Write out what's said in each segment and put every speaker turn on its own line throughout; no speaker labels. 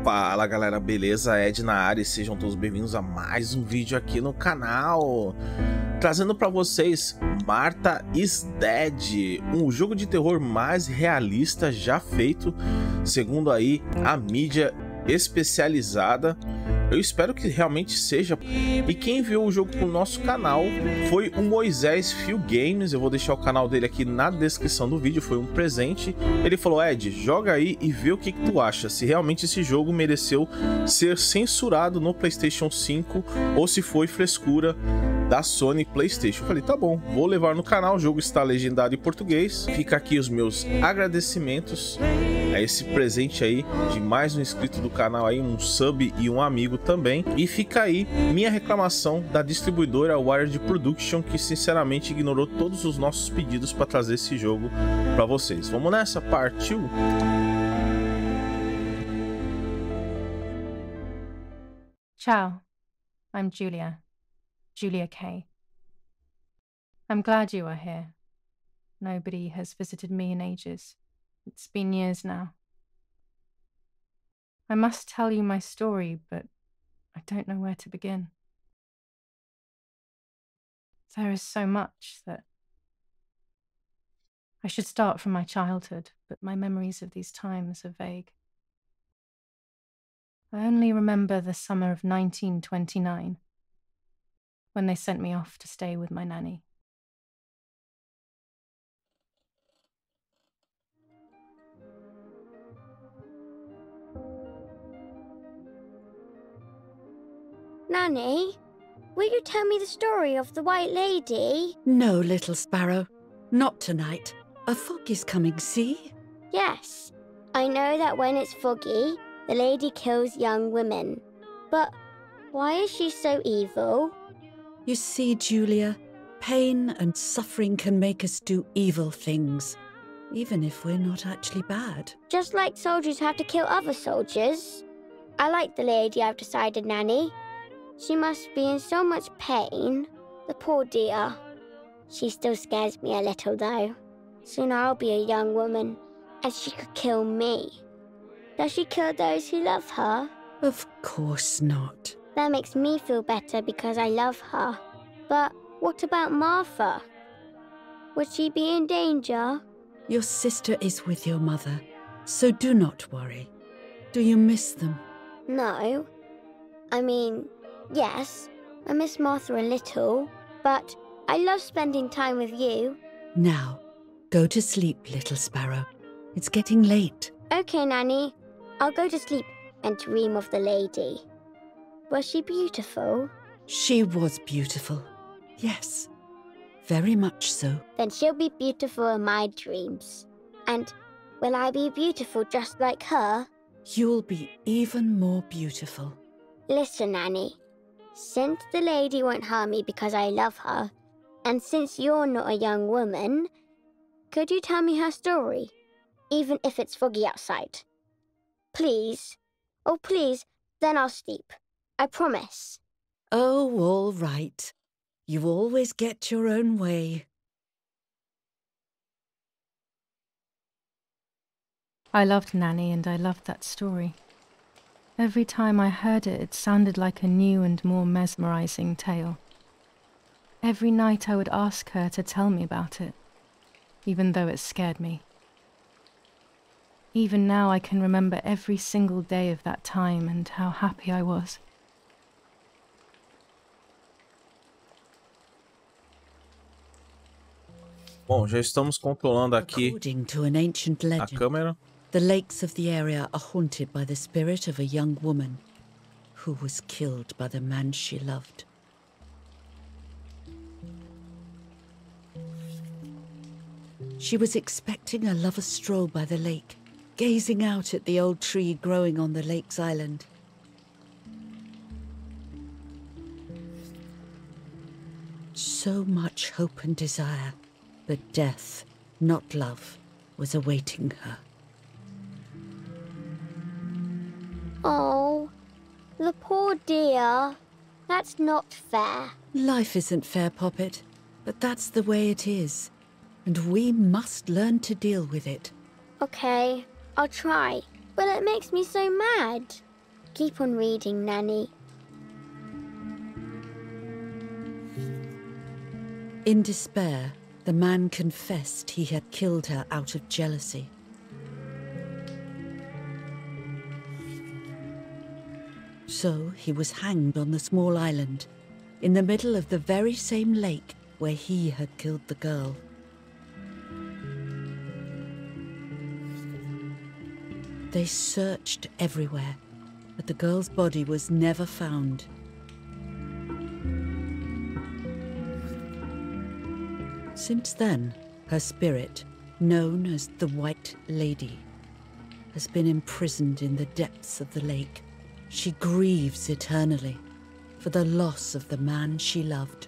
Fala galera, beleza? Ed na área e sejam todos bem-vindos a mais um vídeo aqui no canal. Trazendo para vocês Martha is Dead, um jogo de terror mais realista já feito, segundo aí a mídia especializada. Eu espero que realmente seja. E quem enviou o jogo pro nosso canal foi o Moises Feel Games. Eu vou deixar o canal dele aqui na descrição do vídeo. Foi um presente. Ele falou: Ed, joga aí e vê o que tu acha, se realmente esse jogo mereceu ser censurado no PlayStation 5 ou se foi frescura da Sony PlayStation. Eu falei, tá bom, vou levar no canal. O jogo está legendado em português. Fica aqui os meus agradecimentos a esse presente aí de mais um inscrito do canal aí, um sub e um amigo também. E fica aí minha reclamação da distribuidora Wired Production, que sinceramente ignorou todos os nossos pedidos para trazer esse jogo para vocês. Vamos nessa? Partiu!
Ciao, I'm Julia K. I'm glad you are here. Nobody has visited me in ages. It's been years now. I must tell you my story, but I don't know where to begin. There is so much that I should start from my childhood, but my memories of these times are vague. I only remember the summer of 1929, when they sent me off to stay with my nanny.
Nanny, will you tell me the story of the White Lady?
No, little sparrow. Not tonight. A fog is coming, see?
Yes, I know that when it's foggy, the lady kills young women. But why is she so evil?
You see, Julia, pain and suffering can make us do evil things, even if we're not actually bad.
Just like soldiers have to kill other soldiers. I like the lady I've decided, Nanny. She must be in so much pain. The poor dear. She still scares me a little, though. Soon I'll be a young woman, and she could kill me. Does she kill those who love her?
Of course not.
That makes me feel better because I love her. But what about Martha? Would she be in danger?
Your sister is with your mother, so do not worry. Do you miss them?
No. I mean, yes, I miss Martha a little, but I love spending time with you.
Now, go to sleep, little sparrow. It's getting late.
Okay, Nanny. I'll go to sleep and dream of the lady. Was she beautiful?
She was beautiful. Yes, very much so.
Then she'll be beautiful in my dreams. And will I be beautiful just like her?
You'll be even more beautiful.
Listen, Nanny. Since the lady won't harm me because I love her, and since you're not a young woman, could you tell me her story, even if it's foggy outside? Please. Oh, please, then I'll sleep. I promise.
Oh, all right. You always get your own way.
I loved Nanny and I loved that story. Every time I heard it, it sounded like a new and more mesmerizing tale. Every night I would ask her to tell me about it, even though it scared me. Even now I can remember every single day of that time and how happy I was.
Bom, já estamos controlando aqui
According to an ancient
a
legend,
câmera.
the lakes of the area are haunted by the spirit of a young woman who was killed by the man she loved. She was expecting a lover's stroll by the lake, gazing out at the old tree growing on the lake's island. So much hope and desire, but death, not love, was awaiting her.
Oh, the poor dear. That's not fair.
Life isn't fair, Poppet, but that's the way it is, and we must learn to deal with it.
Okay, I'll try. But it makes me so mad. Keep on reading, Nanny.
In despair, the man confessed he had killed her out of jealousy. So he was hanged on the small island, in the middle of the very same lake where he had killed the girl. They searched everywhere, but the girl's body was never found. Since then, her spirit, known as the White Lady, has been imprisoned in the depths of the lake. She grieves eternally for the loss of the man she loved.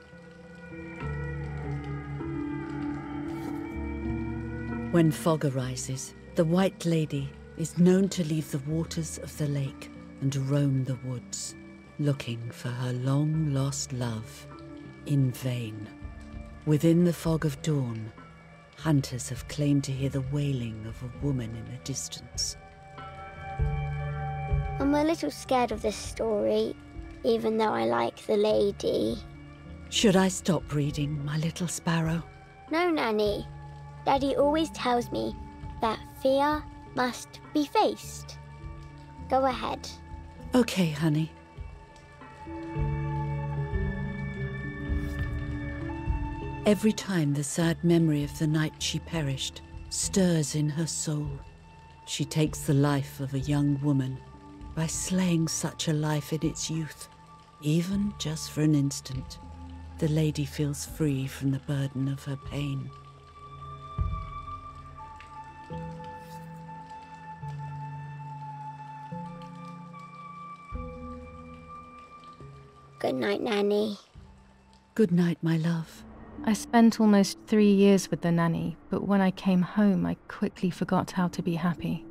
When fog arises, the White Lady is known to leave the waters of the lake and roam the woods, looking for her long-lost love in vain. Within the fog of dawn, hunters have claimed to hear the wailing of a woman in the distance.
I'm a little scared of this story, even though I like the lady.
Should I stop reading, my little sparrow?
No, Nanny. Daddy always tells me that fear must be faced. Go ahead.
Okay, honey. Every time the sad memory of the night she perished stirs in her soul, she takes the life of a young woman by slaying such a life in its youth. Even just for an instant, the lady feels free from the burden of her pain.
Good night, Nanny.
Good night, my love.
I spent almost 3 years with the nanny, but when I came home, I quickly forgot how to be happy.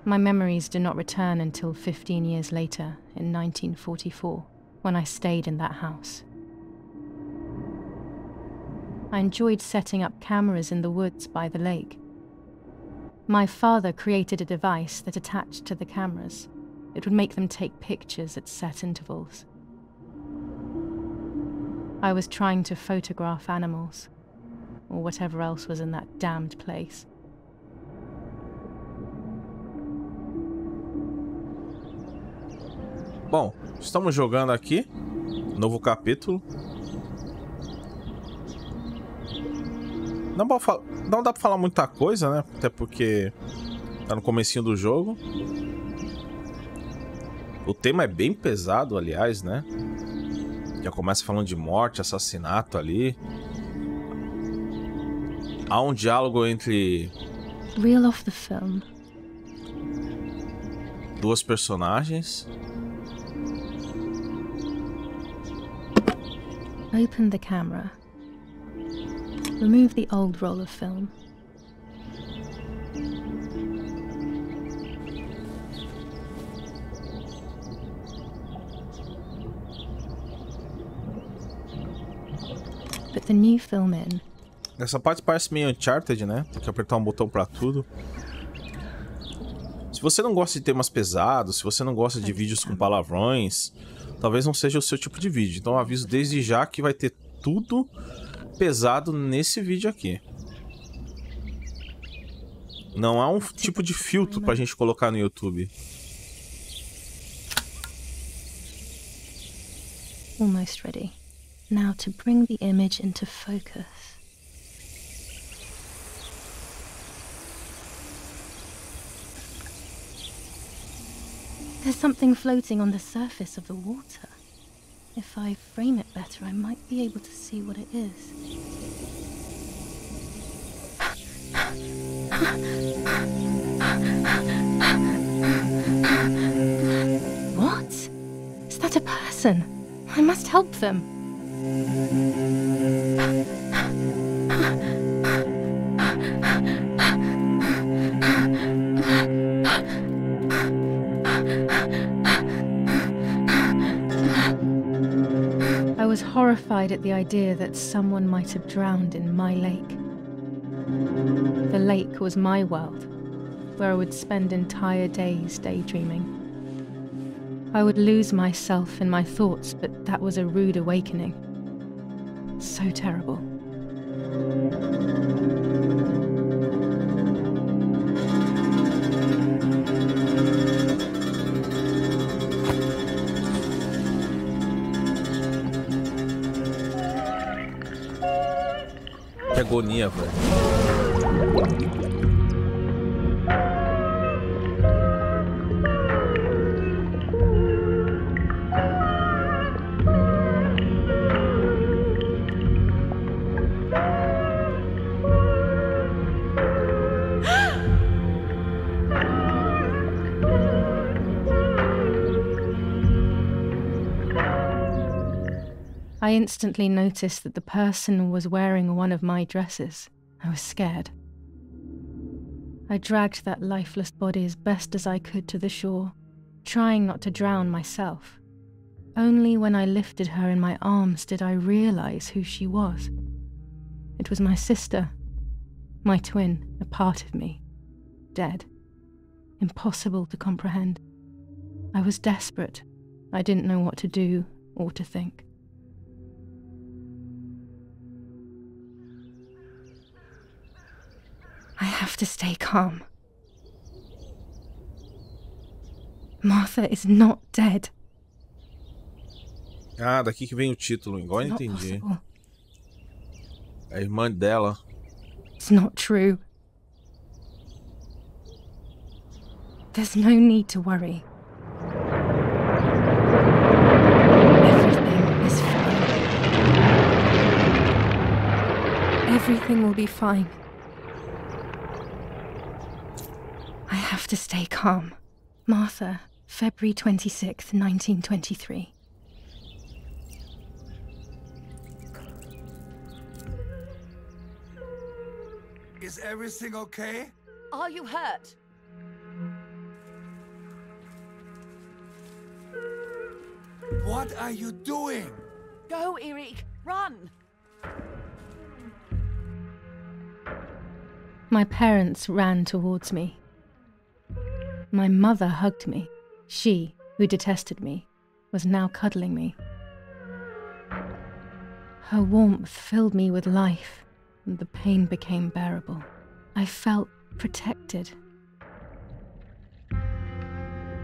My memories do not return until 15 years later, in 1944, when I stayed in that house. I enjoyed setting up cameras in the woods by the lake. My father created a device that attached to the cameras. It would make them take pictures at set intervals. I was trying to photograph animals, or whatever else was in that damned place.
Bom, estamos jogando aqui, novo capítulo. Não dá pra falar muita coisa, né? Até porque tá no comecinho do jogo. O tema é bem pesado, aliás, né? Já começa falando de morte, assassinato ali. Há um diálogo entre
Reel off the film.
duas personagens.
Open the camera. Remove the old roll of film. Put the new film in.
Essa parte parece meio Uncharted, né? Tem que apertar um botão pra tudo. Se você não gosta de temas pesados, se você não gosta de vídeos com palavrões, talvez não seja o seu tipo de vídeo. Então eu aviso desde já que vai ter tudo pesado nesse vídeo aqui. Não há um tipo de filtro pra gente colocar no YouTube.
Almost ready. Now to bring the image into focus. There's something floating on the surface of the water. If I frame it better, I might be able to see what it is. What? Is that a person? I must help them. I was horrified at the idea that someone might have drowned in my lake. The lake was my world, where I would spend entire days daydreaming. I would lose myself in my thoughts, but that was a rude awakening. So terrible.
Que agonia, velho.
I instantly noticed that the person was wearing one of my dresses. I was scared. I dragged that lifeless body as best as I could to the shore, trying not to drown myself. Only when I lifted her in my arms did I realize who she was. It was my sister, my twin, a part of me, dead. Impossible to comprehend. I was desperate. I didn't know what to do or to think. I have to stay calm. Martha is not dead.
Ah, daqui que vem o título, igual eu entendi. É a irmã dela.
It's not true. There's no need to worry. Everything is fine. Everything will be fine. I have to stay calm. Martha, February 26th, 1923.
Is everything okay?
Are you hurt?
What are you doing?
Go, Eric, run!
My parents ran towards me. My mother hugged me. She, who detested me, was now cuddling me. Her warmth filled me with life, and the pain became bearable. I felt protected.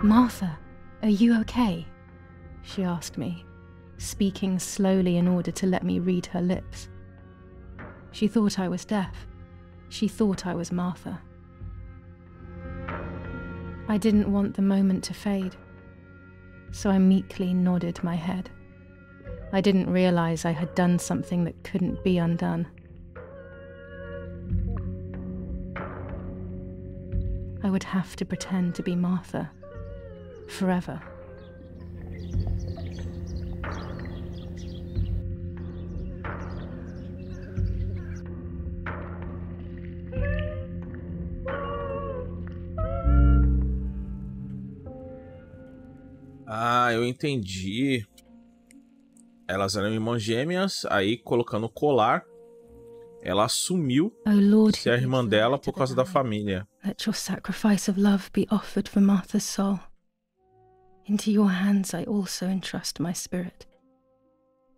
Martha, are you okay? She asked me, speaking slowly in order to let me read her lips. She thought I was deaf. She thought I was Martha. I didn't want the moment to fade, so I meekly nodded my head. I didn't realize I had done something that couldn't be undone. I would have to pretend to be Martha forever.
Ah, eu entendi. Elas eram irmãs gêmeas, aí colocando o colar, ela assumiu ser a irmã dela por causa da família.
Let your sacrifice of love be offered for Martha's soul. Into your hands I also entrust my spirit,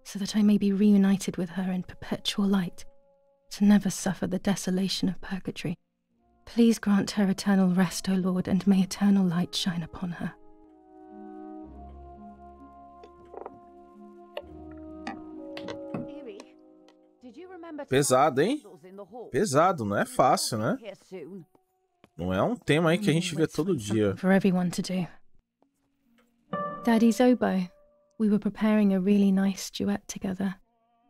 so that I may be reunited with her in perpetual light, to never suffer the desolation of purgatory. Please grant her eternal rest, O Lord, and may eternal light shine upon her.
Pesado, hein? Pesado, não é fácil, né? Não é um tema aí que a gente vê todo dia.
For everyone to do. Daddy's oboe. We were preparing a really nice duet together.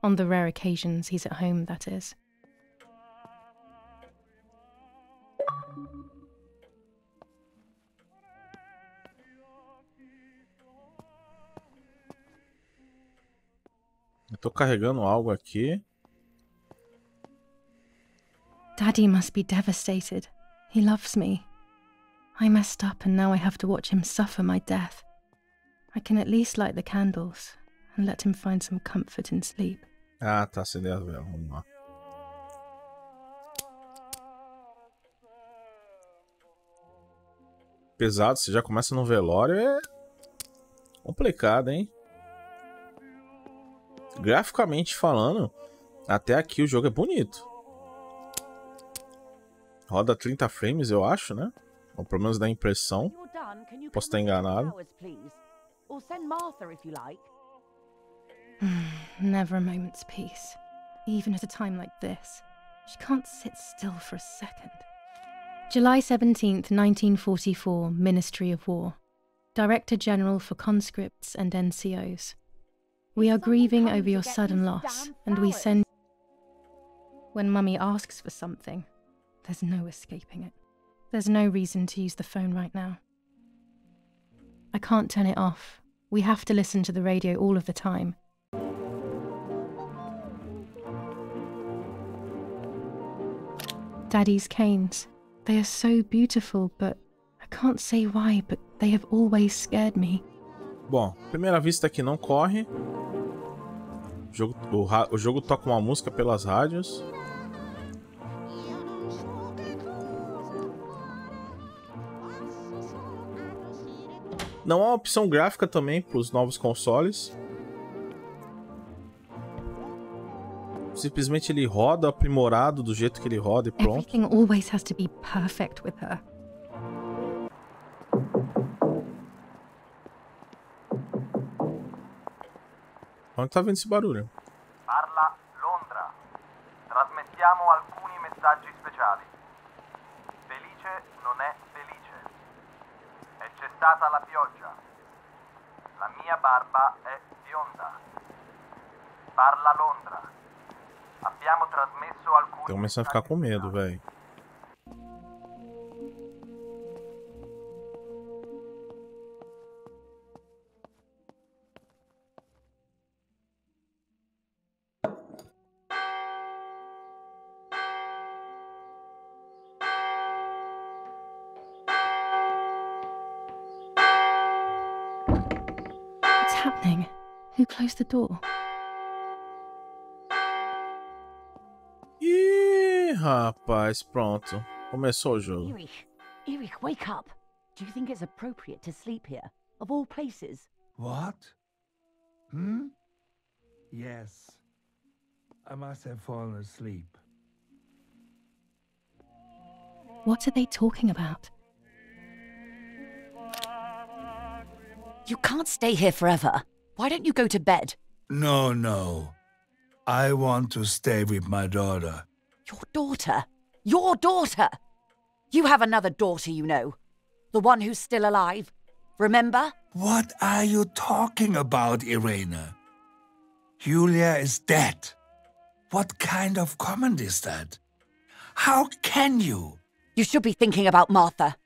On the rare occasions he's at home, that is.
Eu tô carregando algo aqui.
Daddy must be devastated. He loves me. I messed up and now I have to watch him suffer my death. I can at least light the candles and let him find some comfort in sleep.
Ah, tá acendendo a vela. Vamos lá. pesado, você já começa no velório, é complicado, hein? Graficamente falando, até aqui o jogo é bonito. Roda 30 frames, eu acho, né? Ou pelo menos dá a impressão. Posso estar enganado.
Never a moment's peace. Even at a time like this. She can't sit still for a second. July 17th, 1944, Ministry of War. Director General for Conscripts and NCOs. We are grieving over your sudden loss, and we send... When Mummy asks for something, there's no escaping it. There's no reason to use the phone right now. I can't turn it off. We have to listen to the radio all of the time. Daddy's canes. They are so beautiful, but I can't say why, but they have always scared me.
Bom, primeira vista aqui não corre. O jogo toca uma música pelas rádios. Não há opção gráfica também para os novos consoles. Simplesmente ele roda aprimorado do jeito que ele roda e pronto.
Everything always has to be perfect with her.
Onde tá vindo esse barulho?
Parla Londra. Trasmettiamo alcuni messaggi speciali. Felice non è felice. E c'è stata la pioggia. La mia barba è bionda. Parla Londra. Abbiamo trasmesso alcuni...
Tô começando a ficar com medo, velho.
What's happening? Who closed the door?
Ih, rapaz, pronto. Começou o jogo.
Erich, wake up. Do you think it's appropriate to sleep here, of all places?
What? Hmm? Yes. I must have fallen asleep.
What are they talking about?
You can't stay here forever. Why don't you go to bed?
No. I want to stay with my daughter.
Your daughter? Your daughter? You have another daughter, you know. The one who's still alive. Remember?
What are you talking about, Irena? Julia is dead. What kind of comment is that? How can you?
You should be thinking about Martha.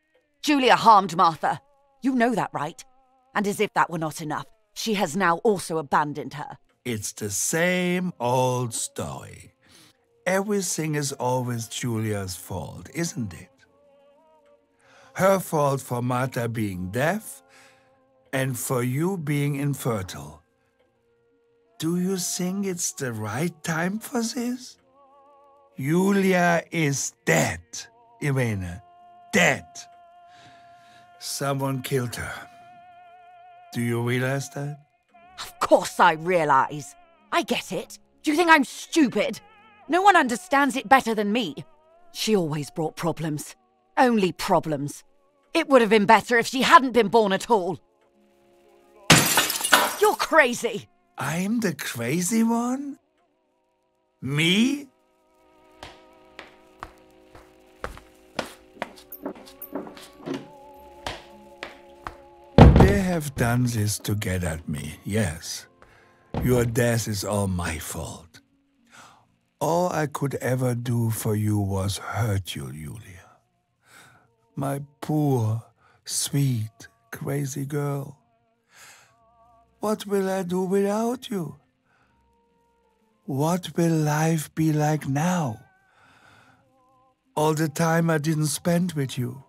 Julia harmed Martha. You know that, right? And as if that were not enough, she has now also abandoned her.
It's the same old story. Everything is always Julia's fault, isn't it? Her fault for Martha being deaf and for you being infertile. Do you think it's the right time for this? Julia is dead, Irena. Dead. Someone killed her. Do you realize that?
Of course I realize. I get it. Do you think I'm stupid? No one understands it better than me. She always brought problems. Only problems. It would have been better if she hadn't been born at all. You're crazy.
I'm the crazy one? Me? They have done this to get at me, yes. Your death is all my fault. All I could ever do for you was hurt you, Julia. My poor, sweet, crazy girl. What will I do without you? What will life be like now? All the time I didn't spend with you.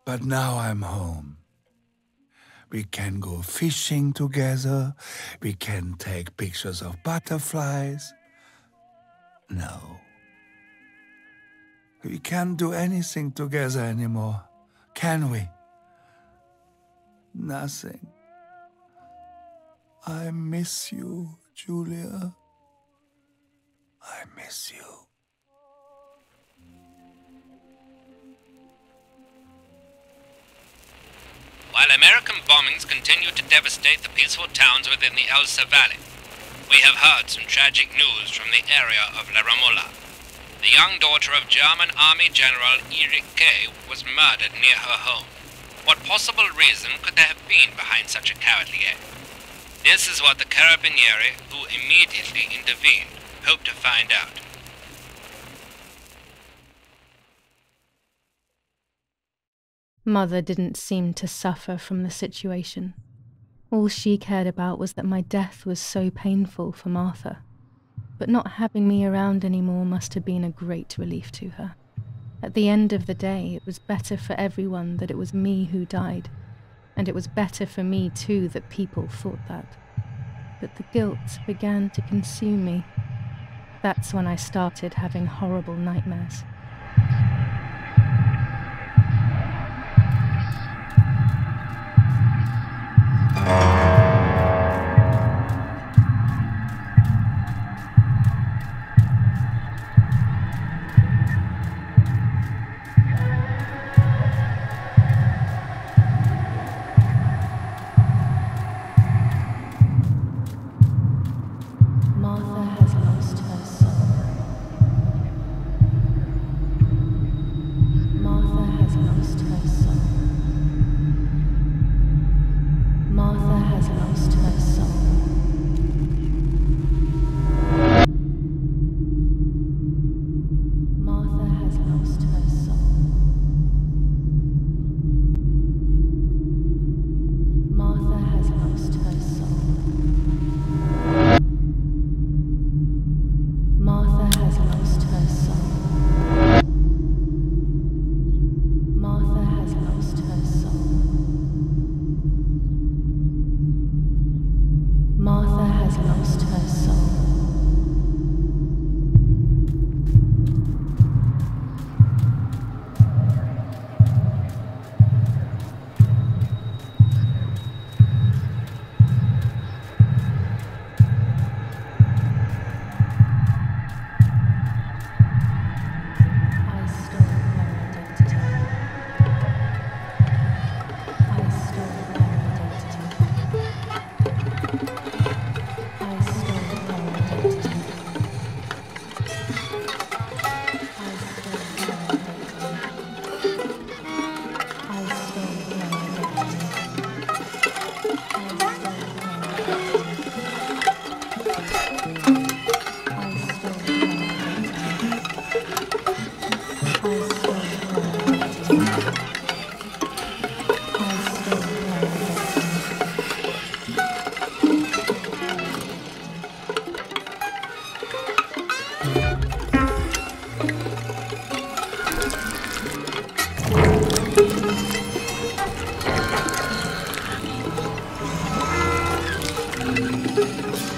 But now I'm home. We can go fishing together. We can take pictures of butterflies. No. We can't do anything together anymore. Can we? Nothing. I miss you, Julia. I miss you.
While American bombings continue to devastate the peaceful towns within the Elsa Valley, we have heard some tragic news from the area of La Ramola. The young daughter of German Army General Erich K. was murdered near her home. What possible reason could there have been behind such a cowardly act? This is what the Carabinieri, who immediately intervened, hope to find out.
Mother didn't seem to suffer from the situation. All she cared about was that my death was so painful for Martha. But not having me around anymore must have been a great relief to her. At the end of the day, it was better for everyone that it was me who died. And it was better for me too that people thought that. But the guilt began to consume me. That's when I started having horrible nightmares.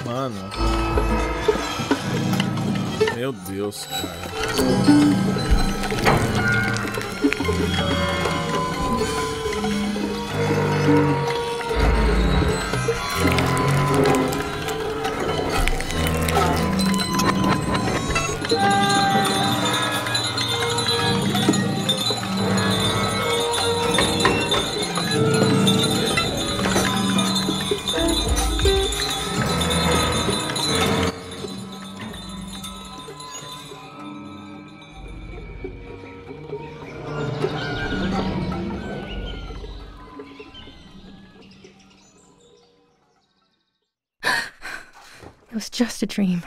Mano. Meu Deus, cara.
It was just a dream.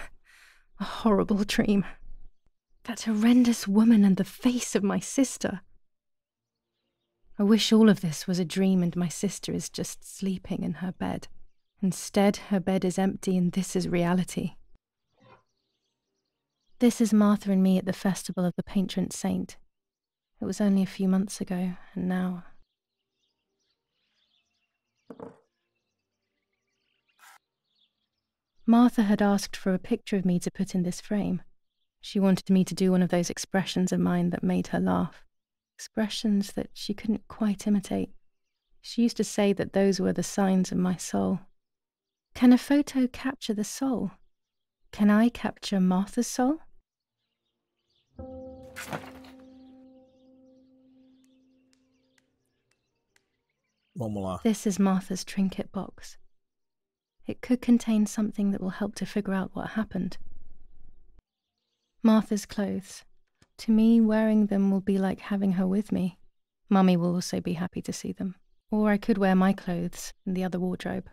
A horrible dream. That horrendous woman and the face of my sister. I wish all of this was a dream and my sister is just sleeping in her bed. Instead, her bed is empty and this is reality. This is Martha and me at the festival of the patron saint. It was only a few months ago, and now... Martha had asked for a picture of me to put in this frame. She wanted me to do one of those expressions of mine that made her laugh. expressions that she couldn't quite imitate. She used to say that those were the signs of my soul. Can a photo capture the soul? Can I capture Martha's soul?
Vamos lá.
This is Martha's trinket box. It could contain something that will help to figure out what happened. Martha's clothes. To me, wearing them will be like having her with me. Mummy will also be happy to see them. Or I could wear my clothes in the other wardrobe.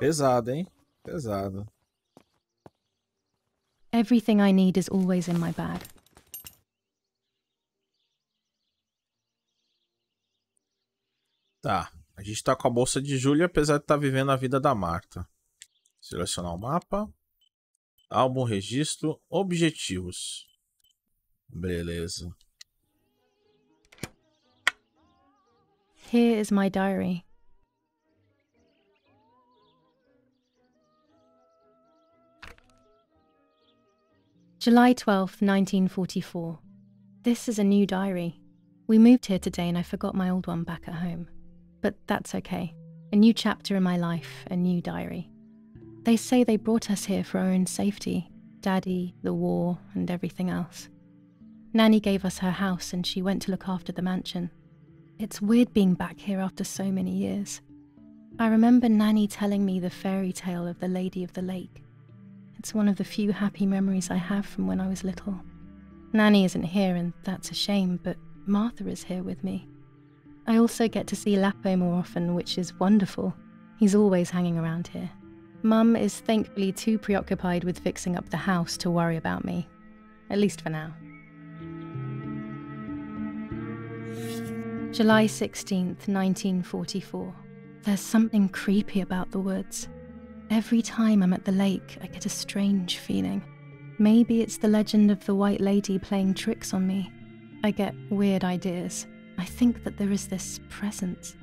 Pesado, hein? Pesado.
Everything I need is always in my bag.
Tá. A gente tá com a bolsa de Júlia, apesar de estar vivendo a vida da Marta. Selecionar o mapa. Álbum, registro, objetivos. Beleza.
Here is my diary. July 12th, 1944. This is a new diary. We moved here today and I forgot my old one back at home. But that's okay. A new chapter in my life, a new diary. They say they brought us here for our own safety. Daddy, the war, and everything else. Nanny gave us her house and she went to look after the mansion. It's weird being back here after so many years. I remember Nanny telling me the fairy tale of the Lady of the Lake. It's one of the few happy memories I have from when I was little. Nanny isn't here and that's a shame, but Martha is here with me. I also get to see Lapo more often, which is wonderful. He's always hanging around here. Mum is thankfully too preoccupied with fixing up the house to worry about me. At least for now. July 16th, 1944. There's something creepy about the woods. Every time I'm at the lake, I get a strange feeling. Maybe it's the legend of the White Lady playing tricks on me. I get weird ideas. I think that there is this presence.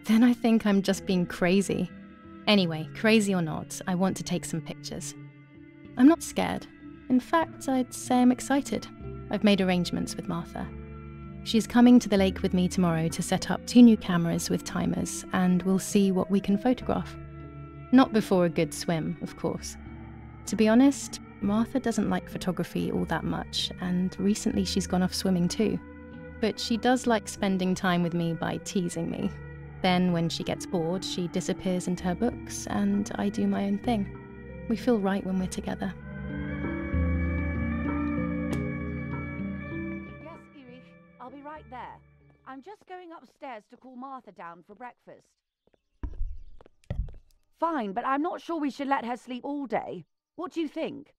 Then I think I'm just being crazy. Anyway, crazy or not, I want to take some pictures. I'm not scared. In fact, I'd say I'm excited. I've made arrangements with Martha. She's coming to the lake with me tomorrow to set up 2 new cameras with timers, and we'll see what we can photograph. Not before a good swim, of course. To be honest, Martha doesn't like photography all that much, and recently she's gone off swimming too. But she does like spending time with me by teasing me. Then, when she gets bored, she disappears into her books, and I do my own thing. We feel right when we're together.
Yes, Erich, I'll be right there. I'm just going upstairs to call Martha down for breakfast. Fine, but I'm not sure we should let her sleep all day. What do you think?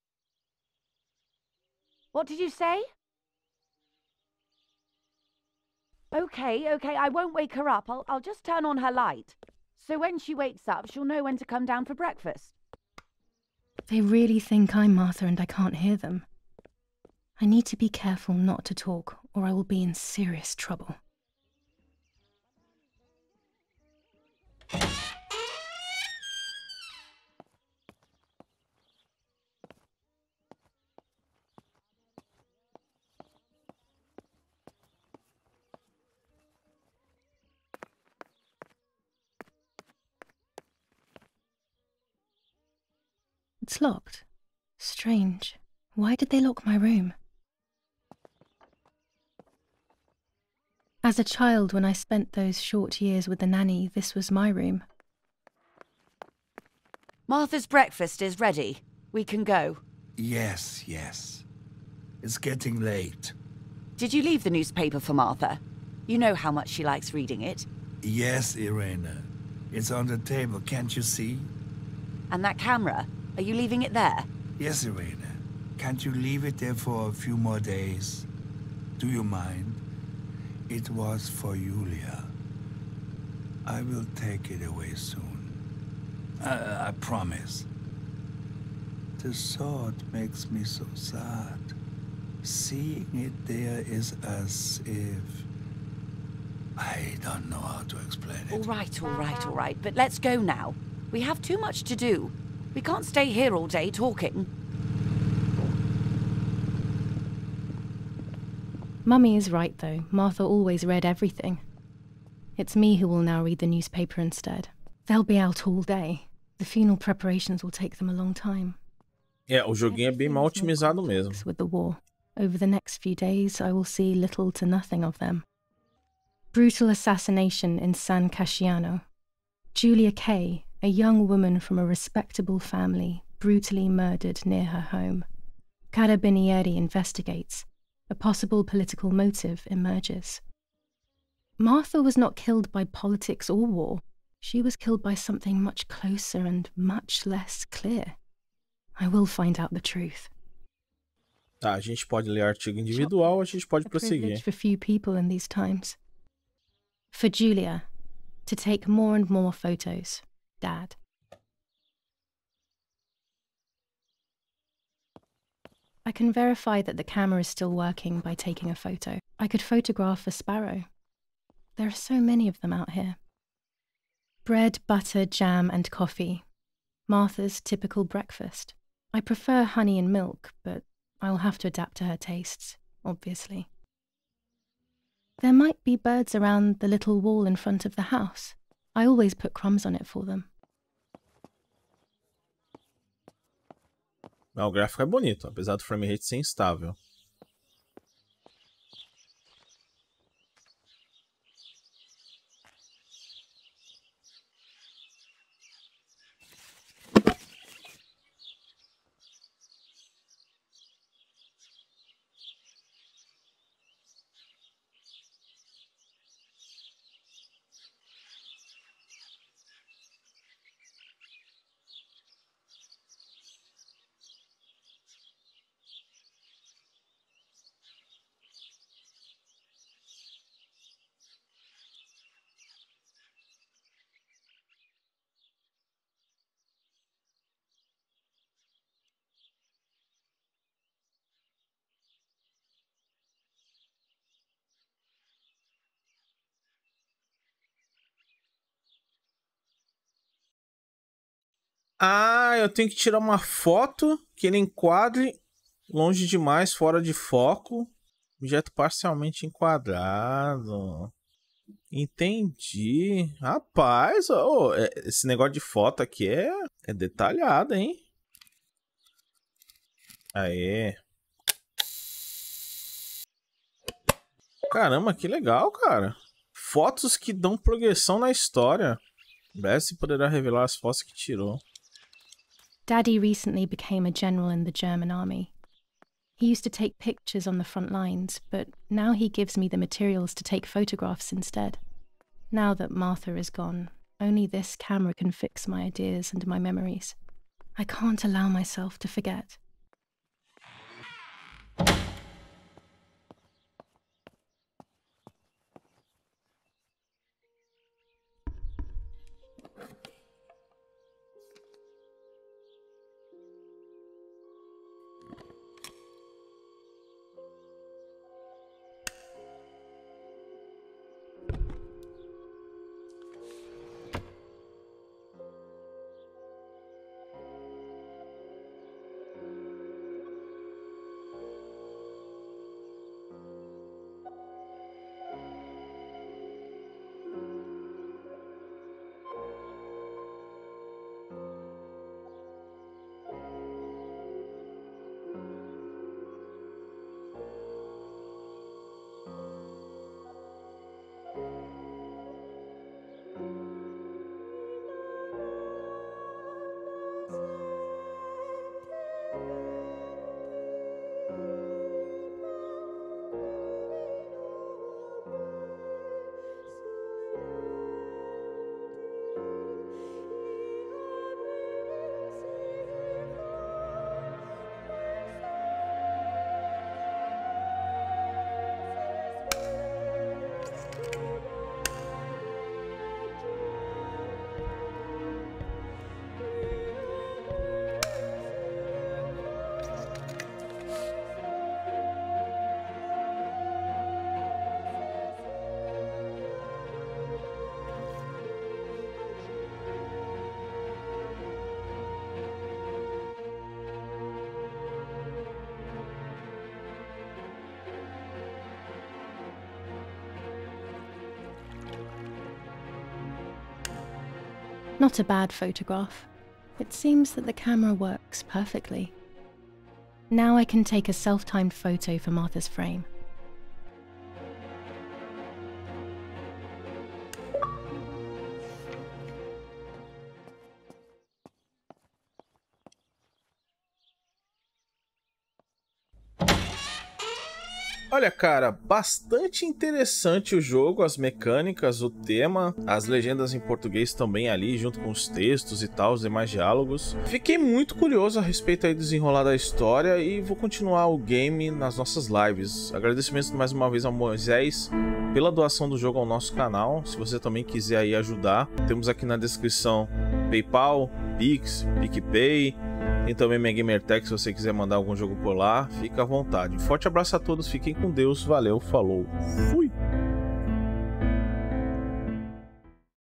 What did you say? Okay, I won't wake her up. I'll just turn on her light. So when she wakes up, she'll know when to come down for breakfast.
They really think I'm Martha and I can't hear them. I need to be careful not to talk, or I will be in serious trouble. It's locked. Strange. Why did they lock my room? As a child, when I spent those short years with the nanny, this was my room.
Martha's breakfast is ready. We can go.
Yes. It's getting late.
Did you leave the newspaper for Martha? You know how much she likes reading it.
Yes, Irena. It's on the table, can't you see?
And that camera? Are you leaving it there?
Yes, Irena. Can't you leave it there for a few more days? Do you mind? It was for Julia. I will take it away soon. I promise. The thought makes me so sad. Seeing it there is as if... I don't know how to explain it.
All right. But let's go now. We have too much to do. We can't stay here all day talking.
Mummy is right, though. Martha always read everything. It's me who will now read the newspaper instead. They'll be out all day. The funeral preparations will take them a long time.
É, o joguinho é bem mal otimizado mesmo.
With the war. Over the next few days, I will see little to nothing of them. Brutal assassination in San Casciano. Julia Kay, a young woman from a respectable family, brutally murdered near her home. Carabinieri investigates. A possible political motive emerges. Martha was not killed by politics or war. She was killed by something much closer and much less clear. I will find out the truth.
Tá, a gente pode ler artigo individual, a gente pode prosseguir.
For few people in these times. For Julia, to take more and more photos. Dad. I can verify that the camera is still working by taking a photo. I could photograph a sparrow. There are so many of them out here. Bread, butter, jam, and coffee. Martha's typical breakfast. I prefer honey and milk, but I'll have to adapt to her tastes, obviously. There might be birds around the little wall in front of the house. I always put crumbs on it for them.
O gráfico é bonito, apesar do frame rate ser instável. Ah, eu tenho que tirar uma foto que ele enquadre longe demais, fora de foco. Objeto parcialmente enquadrado. Entendi. Rapaz, esse negócio de foto aqui é detalhado, hein? Aê. Caramba, que legal, cara. Fotos que dão progressão na história. Bessie poderá revelar as fotos que tirou.
Daddy recently became a general in the German army. He used to take pictures on the front lines, but now he gives me the materials to take photographs instead. Now that Martha is gone, only this camera can fix my ideas and my memories. I can't allow myself to forget. Not a bad photograph. It seems that the camera works perfectly. Now I can take a self-timed photo for Martha's frame.
Olha, cara, bastante interessante o jogo, as mecânicas, o tema, as legendas em português também ali, junto com os textos e tal, os demais diálogos. Fiquei muito curioso a respeito aí do desenrolar da história e vou continuar o game nas nossas lives. Agradecimentos mais uma vez ao Moisés pela doação do jogo ao nosso canal. Se você também quiser aí ajudar, temos aqui na descrição PayPal, Pix, PicPay. Tem também minha Gamertag, se você quiser mandar algum jogo por lá, fica à vontade. Forte abraço a todos, fiquem com Deus, valeu, falou, fui!